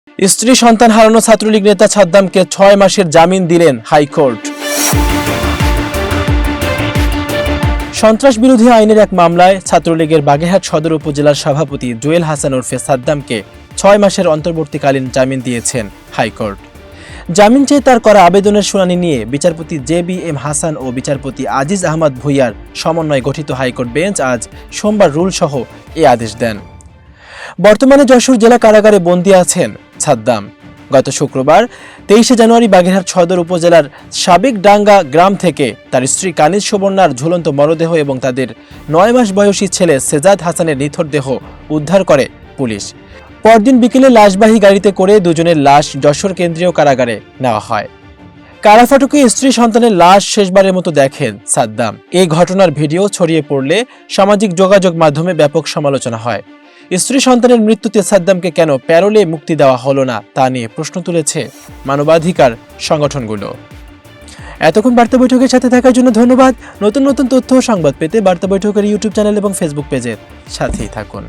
স্ত্রী সন্তান হারানো ছাত্রলীগ নেতা সাদ্দামকে ৬ মাসের জামিন দিলেন হাইকোর্ট। সন্ত্রাস বিরোধী আইনের এক মামলায় ছাত্রলীগের বাগেরহাট সদর উপজেলার সভাপতি জুয়েল হাসান ওরফে সাদ্দামকে ৬ মাসের অন্তর্বর্তীকালীন জামিন দিয়েছেন হাইকোর্ট। জামিন চেয়ে তার করা আবেদনের শুনানি নিয়ে বিচারপতি JBM হাসান ও বিচারপতি আজিজ আহমদ ভুইয়ার সমন্বয়ে গঠিত হাইকোর্ট বেঞ্চ আজ সোমবার রুলসহ এ আদেশ দেন। বর্তমানে যশোর জেলা কারাগারে বন্দী আছেন সাদ্দাম। গত শুক্রবার 23শে জানুয়ারি বাগেরহাট সদর উপজেলার সাবেক ডাঙ্গা গ্রাম থেকে তার স্ত্রী কানিজ সুবর্ণার ঝুলন্ত মরদেহ এবং তাদের ৯ মাস বয়সী ছেলে সেজাদ হাসানের নিথর দেহ উদ্ধার করে পুলিশ। পরদিন বিকেলে লাশবাহী গাড়িতে করে দুজনের লাশ যশোর কেন্দ্রীয় কারাগারে নেওয়া হয়। কারাফাটকে স্ত্রী সন্তানের লাশ শেষবারের মতো দেখেন সাদ্দাম। এই ঘটনার ভিডিও ছড়িয়ে পড়লে সামাজিক যোগাযোগ মাধ্যমে ব্যাপক সমালোচনা হয়। স্ত্রী সন্তানের মৃত্যুতে সাদ্দামকে কেন প্যারোলে মুক্তি দেওয়া হলো না তা নিয়ে প্রশ্ন তুলেছে মানবাধিকার সংগঠনগুলো। এতক্ষণ বার্তা বৈঠকের সাথে থাকার জন্য ধন্যবাদ। নতুন নতুন তথ্য ও সংবাদ পেতে বার্তা বৈঠকের ইউটিউব চ্যানেল এবং ফেসবুক পেজের সাথেই থাকুন।